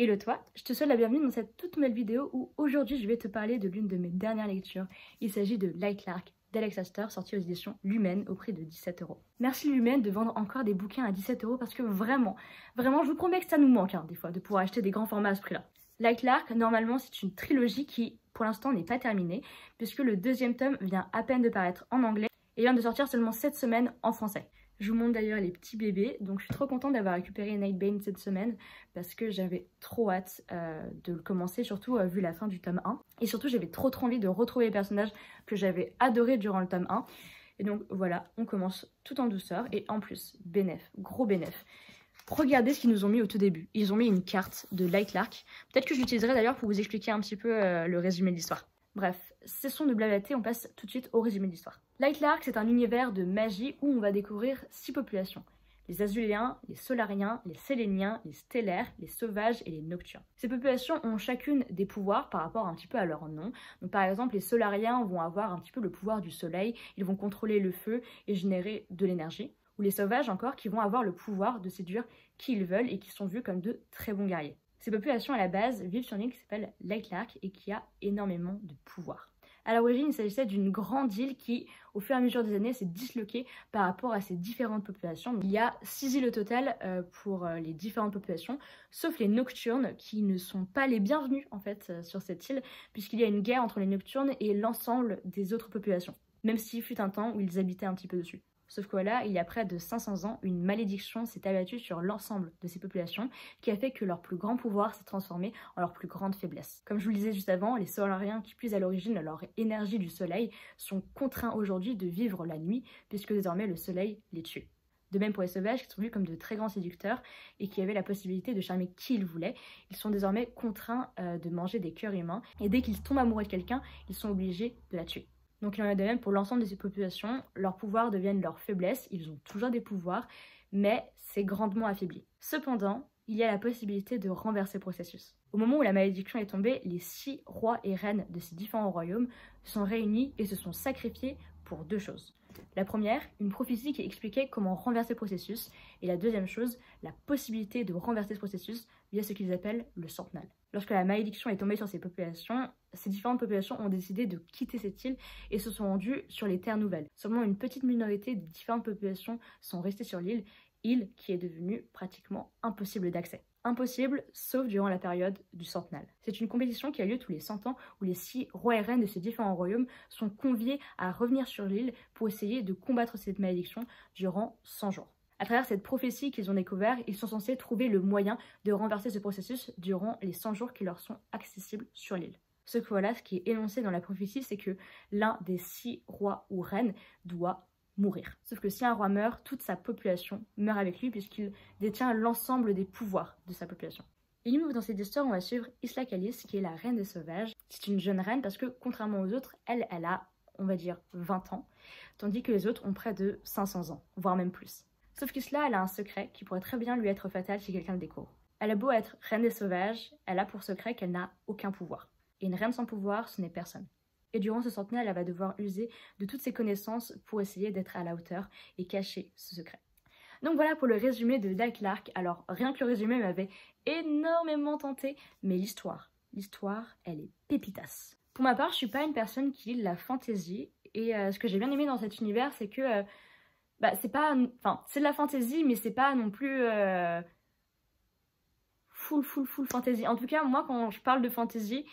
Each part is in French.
Hello toi, je te souhaite la bienvenue dans cette toute nouvelle vidéo où aujourd'hui je vais te parler de l'une de mes dernières lectures. Il s'agit de Light Lark d'Alex Astor, sorti aux éditions Lumen au prix de 17 €. Merci Lumen de vendre encore des bouquins à 17 € parce que vraiment, je vous promets que ça nous manque des fois de pouvoir acheter des grands formats à ce prix-là. Light Lark, normalement c'est une trilogie qui pour l'instant n'est pas terminée puisque le deuxième tome vient à peine de paraître en anglais et vient de sortir seulement cette semaine en français. Je vous montre d'ailleurs les petits bébés, donc je suis trop contente d'avoir récupéré Nightbane cette semaine parce que j'avais trop hâte de le commencer, surtout vu la fin du tome 1. Et surtout j'avais trop envie de retrouver les personnages que j'avais adorés durant le tome 1. Et donc voilà, on commence tout en douceur et en plus, bénéf, gros bénéf. Regardez ce qu'ils nous ont mis au tout début. Ils ont mis une carte de Light Lark. Peut-être que je l'utiliserai d'ailleurs pour vous expliquer un petit peu le résumé de l'histoire. Bref, cessons de blablater, on passe tout de suite au résumé de l'histoire. Light Lark, c'est un univers de magie où on va découvrir 6 populations. Les Azuléens, les Solariens, les Séléniens, les Stellaires, les Sauvages et les Nocturnes. Ces populations ont chacune des pouvoirs par rapport un petit peu à leur nom. Donc par exemple, les Solariens vont avoir un petit peu le pouvoir du soleil, ils vont contrôler le feu et générer de l'énergie. Ou les Sauvages encore qui vont avoir le pouvoir de séduire qui ils veulent et qui sont vus comme de très bons guerriers. Ces populations à la base vivent sur une île qui s'appelle Light Lark et qui a énormément de pouvoir. À l'origine, il s'agissait d'une grande île qui, au fur et à mesure des années, s'est disloquée par rapport à ces différentes populations. Donc, il y a 6 îles au total pour les différentes populations, sauf les Nocturnes qui ne sont pas les bienvenus en fait sur cette île, puisqu'il y a une guerre entre les Nocturnes et l'ensemble des autres populations, même s'il fut un temps où ils habitaient un petit peu dessus. Sauf que voilà, il y a près de 500 ans, une malédiction s'est abattue sur l'ensemble de ces populations qui a fait que leur plus grand pouvoir s'est transformé en leur plus grande faiblesse. Comme je vous le disais juste avant, les Solariens qui puisent à l'origine leur énergie du soleil sont contraints aujourd'hui de vivre la nuit puisque désormais le soleil les tue. De même pour les Sauvages qui sont vus comme de très grands séducteurs et qui avaient la possibilité de charmer qui ils voulaient, ils sont désormais contraints de manger des cœurs humains et dès qu'ils tombent amoureux de quelqu'un, ils sont obligés de la tuer. Donc il en est de même pour l'ensemble de ces populations, leurs pouvoirs deviennent leurs faiblesses, ils ont toujours des pouvoirs, mais c'est grandement affaibli. Cependant, il y a la possibilité de renverser le processus. Au moment où la malédiction est tombée, les 6 rois et reines de ces différents royaumes se sont réunis et se sont sacrifiés pour 2 choses. La première, une prophétie qui expliquait comment renverser le processus, et la deuxième chose, la possibilité de renverser ce processus via ce qu'ils appellent le centenal. Lorsque la malédiction est tombée sur ces populations, ces différentes populations ont décidé de quitter cette île et se sont rendues sur les terres nouvelles. Seulement une petite minorité des différentes populations sont restées sur l'île, île qui est devenue pratiquement impossible d'accès. Impossible, sauf durant la période du centenal. C'est une compétition qui a lieu tous les 100 ans où les 6 rois et reines de ces différents royaumes sont conviés à revenir sur l'île pour essayer de combattre cette malédiction durant 100 jours. À travers cette prophétie qu'ils ont découvert, ils sont censés trouver le moyen de renverser ce processus durant les 100 jours qui leur sont accessibles sur l'île. Ce que voilà, ce qui est énoncé dans la prophétie, c'est que l'un des 6 rois ou reines doit mourir. Sauf que si un roi meurt, toute sa population meurt avec lui puisqu'il détient l'ensemble des pouvoirs de sa population. Et nous, dans cette histoire, on va suivre Isla Callis, qui est la reine des sauvages. C'est une jeune reine parce que, contrairement aux autres, elle a, on va dire, 20 ans, tandis que les autres ont près de 500 ans, voire même plus. Sauf qu'Isla, elle a un secret qui pourrait très bien lui être fatal si quelqu'un le découvre. Elle a beau être reine des sauvages, elle a pour secret qu'elle n'a aucun pouvoir. Et une reine sans pouvoir, ce n'est personne. Et durant ce centenaire, elle va devoir user de toutes ses connaissances pour essayer d'être à la hauteur et cacher ce secret. Donc voilà pour le résumé de Light Lark. Alors rien que le résumé m'avait énormément tenté, mais l'histoire, elle est pépitas. Pour ma part, je suis pas une personne qui lit la fantasy et ce que j'ai bien aimé dans cet univers, c'est que c'est pas, enfin c'est de la fantasy, mais c'est pas non plus full fantasy. En tout cas, moi quand je parle de fantasy,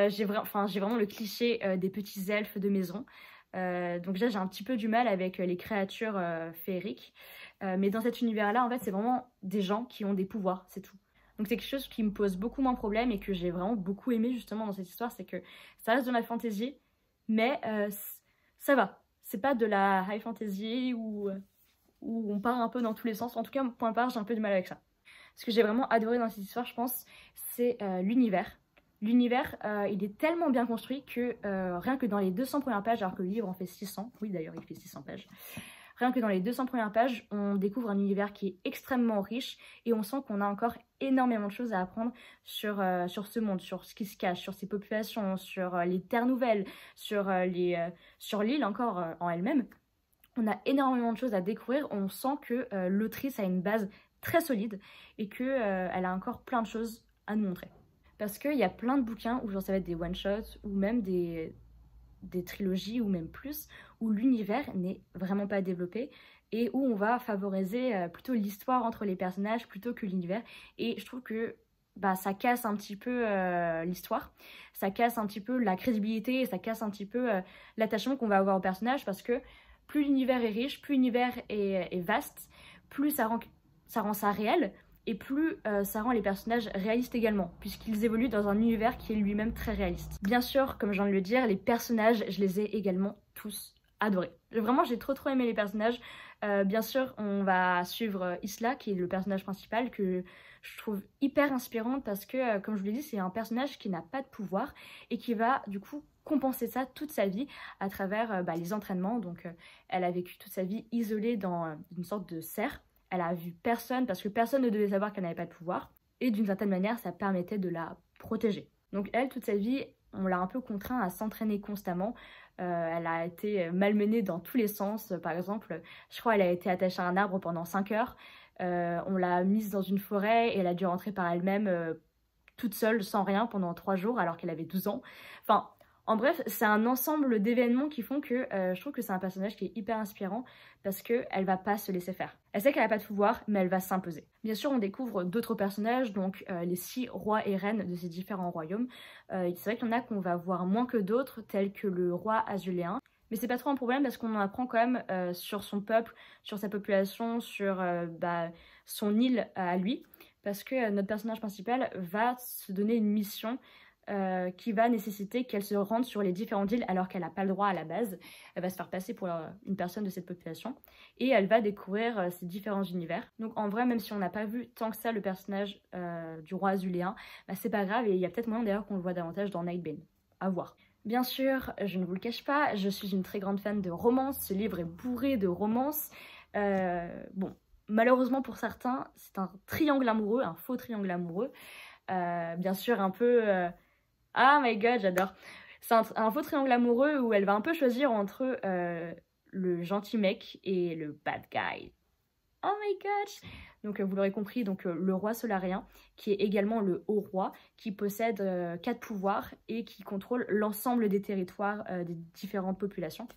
j'ai vraiment le cliché des petits elfes de maison. Donc déjà j'ai un petit peu du mal avec les créatures féeriques. Mais dans cet univers-là, en fait, c'est vraiment des gens qui ont des pouvoirs, c'est tout. Donc c'est quelque chose qui me pose beaucoup moins de problème et que j'ai vraiment beaucoup aimé justement dans cette histoire, c'est que ça reste de la fantasy, mais ça va. C'est pas de la high fantasy où on part un peu dans tous les sens. En tout cas, pour ma part, j'ai un peu du mal avec ça. Ce que j'ai vraiment adoré dans cette histoire, je pense, c'est l'univers. L'univers, il est tellement bien construit que rien que dans les 200 premières pages, alors que le livre en fait 600, oui d'ailleurs il fait 600 pages, rien que dans les 200 premières pages, on découvre un univers qui est extrêmement riche et on sent qu'on a encore énormément de choses à apprendre sur ce monde, sur ce qui se cache, sur ses populations, sur les terres nouvelles, sur l'île encore en elle-même. On a énormément de choses à découvrir, on sent que l'autrice a une base très solide et qu'elle a encore plein de choses à nous montrer. Parce qu'il y a plein de bouquins où genre ça va être des one-shots ou même des trilogies ou même plus, où l'univers n'est vraiment pas développé et où on va favoriser plutôt l'histoire entre les personnages plutôt que l'univers. Et je trouve que ça casse un petit peu l'histoire, ça casse un petit peu la crédibilité, et ça casse un petit peu l'attachement qu'on va avoir au personnage, parce que plus l'univers est riche, plus l'univers est vaste, plus ça rend ça réel, et plus ça rend les personnages réalistes également, puisqu'ils évoluent dans un univers qui est lui-même très réaliste. Bien sûr, comme je viens de le dire, les personnages, je les ai également tous adorés. Vraiment, j'ai trop aimé les personnages. Bien sûr, on va suivre Isla, qui est le personnage principal, que je trouve hyper inspirante, parce que, comme je vous l'ai dit, c'est un personnage qui n'a pas de pouvoir, et qui va, du coup, compenser ça toute sa vie à travers les entraînements. Donc, elle a vécu toute sa vie isolée dans une sorte de serre. Elle a vu personne, parce que personne ne devait savoir qu'elle n'avait pas de pouvoir. Et d'une certaine manière, ça permettait de la protéger. Donc elle, toute sa vie, on l'a un peu contraint à s'entraîner constamment. Elle a été malmenée dans tous les sens. Par exemple, je crois qu'elle a été attachée à un arbre pendant 5 heures. On l'a mise dans une forêt et elle a dû rentrer par elle-même toute seule, sans rien, pendant 3 jours, alors qu'elle avait 12 ans. Enfin, en bref, c'est un ensemble d'événements qui font que je trouve que c'est un personnage qui est hyper inspirant, parce qu'elle va pas se laisser faire. Elle sait qu'elle n'a pas de pouvoir, mais elle va s'imposer. Bien sûr, on découvre d'autres personnages, donc les 6 rois et reines de ces différents royaumes. C'est vrai qu'il y en a qu'on va voir moins que d'autres, tels que le roi azuléen. Mais c'est pas trop un problème, parce qu'on en apprend quand même sur son peuple, sur sa population, sur son île à lui. Parce que notre personnage principal va se donner une mission qui va nécessiter qu'elle se rende sur les différentes îles alors qu'elle n'a pas le droit à la base. Elle va se faire passer pour une personne de cette population et elle va découvrir ces différents univers. Donc en vrai, même si on n'a pas vu tant que ça le personnage du roi azuléen, c'est pas grave, et il y a peut-être moyen d'ailleurs qu'on le voit davantage dans Nightbane. À voir. Bien sûr, je ne vous le cache pas, je suis une très grande fan de romance. Ce livre est bourré de romance. Bon, malheureusement pour certains, c'est un triangle amoureux, un faux triangle amoureux. Bien sûr, un peu... Ah my god, j'adore. C'est un faux triangle amoureux où elle va un peu choisir entre le gentil mec et le bad guy. Oh my god. Donc vous l'aurez compris, donc le roi solarien, qui est également le haut roi, qui possède 4 pouvoirs et qui contrôle l'ensemble des territoires des différentes populations.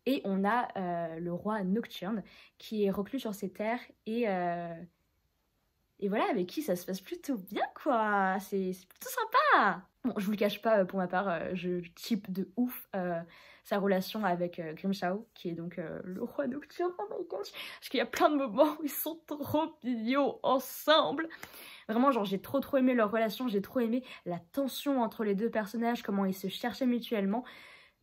Et on a le roi nocturne, qui est reclus sur ses terres et voilà, avec qui ça se passe plutôt bien, quoi. C'est plutôt sympa. Bon, je vous le cache pas, pour ma part, je type de ouf sa relation avec Grimshaw, qui est donc le roi nocturne. Oh my gosh. Parce qu'il y a plein de moments où ils sont trop mignons ensemble. Vraiment, genre, j'ai trop aimé leur relation. J'ai trop aimé la tension entre les deux personnages, comment ils se cherchaient mutuellement.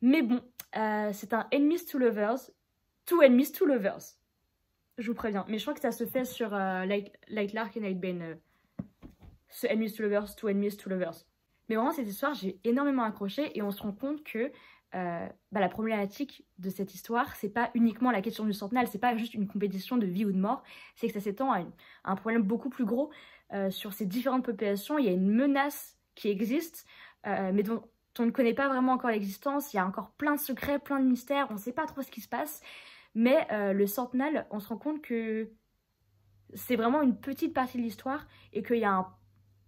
Mais bon, c'est un enemies to lovers. Two enemies to lovers. Je vous préviens, mais je crois que ça se fait sur Lightlark et Nightbane. Ce Enemies to Lovers, Two Enemies to Lovers. Mais vraiment, cette histoire, j'ai énormément accroché, et on se rend compte que la problématique de cette histoire, c'est pas uniquement la question du centenal, c'est pas juste une compétition de vie ou de mort, c'est que ça s'étend à un problème beaucoup plus gros sur ces différentes populations. Il y a une menace qui existe, mais dont on ne connaît pas vraiment encore l'existence. Il y a encore plein de secrets, plein de mystères, on ne sait pas trop ce qui se passe. Mais le centenal, on se rend compte que c'est vraiment une petite partie de l'histoire, et qu'il y a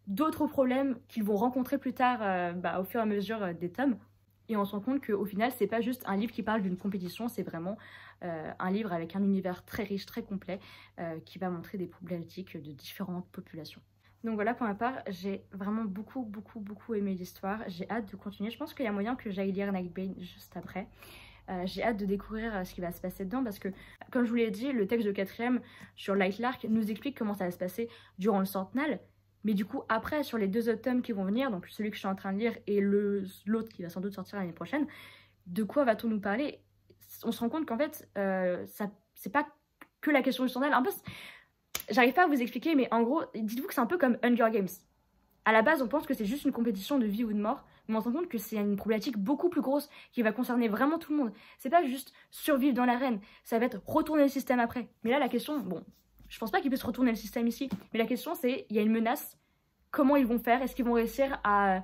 d'autres problèmes qu'ils vont rencontrer plus tard au fur et à mesure des tomes. Et on se rend compte qu'au final, c'est pas juste un livre qui parle d'une compétition, c'est vraiment un livre avec un univers très riche, très complet, qui va montrer des problématiques de différentes populations. Donc voilà, pour ma part, j'ai vraiment beaucoup aimé l'histoire. J'ai hâte de continuer. Je pense qu'il y a moyen que j'aille lire Nightbane juste après. J'ai hâte de découvrir ce qui va se passer dedans, parce que, comme je vous l'ai dit, le texte de 4e sur Lightlark nous explique comment ça va se passer durant le centenal. Mais du coup, après, sur les 2 autres tomes qui vont venir, donc celui que je suis en train de lire et l'autre qui va sans doute sortir l'année prochaine, de quoi va-t-on nous parler? On se rend compte qu'en fait, c'est pas que la question du centenal. Un peu, j'arrive pas à vous expliquer, mais en gros, dites-vous que c'est un peu comme Hunger Games. À la base, on pense que c'est juste une compétition de vie ou de mort, mais on se rend compte que c'est une problématique beaucoup plus grosse qui va concerner vraiment tout le monde. C'est pas juste survivre dans l'arène, ça va être retourner le système après. Mais là, la question, bon, je pense pas qu'ils puissent retourner le système ici, mais la question c'est, il y a une menace, comment ils vont faire? Est-ce qu'ils vont réussir à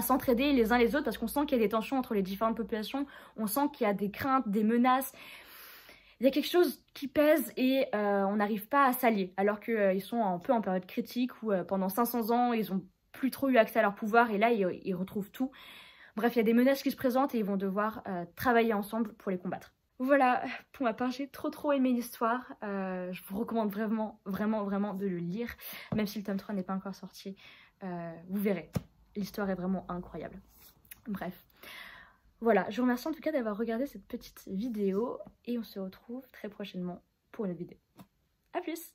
s'entraider les uns les autres? Parce qu'on sent qu'il y a des tensions entre les différentes populations, on sent qu'il y a des craintes, des menaces. il y a quelque chose qui pèse et on n'arrive pas à s'allier, alors qu'ils sont un peu en période critique où pendant 500 ans, ils ont plus trop eu accès à leur pouvoir et là, ils retrouvent tout. Bref, il y a des menaces qui se présentent et ils vont devoir travailler ensemble pour les combattre. Voilà, pour ma part, j'ai trop aimé l'histoire. Je vous recommande vraiment de le lire, même si le tome 3 n'est pas encore sorti. Vous verrez, l'histoire est vraiment incroyable. Bref. Voilà, je vous remercie en tout cas d'avoir regardé cette petite vidéo et on se retrouve très prochainement pour une vidéo. A plus!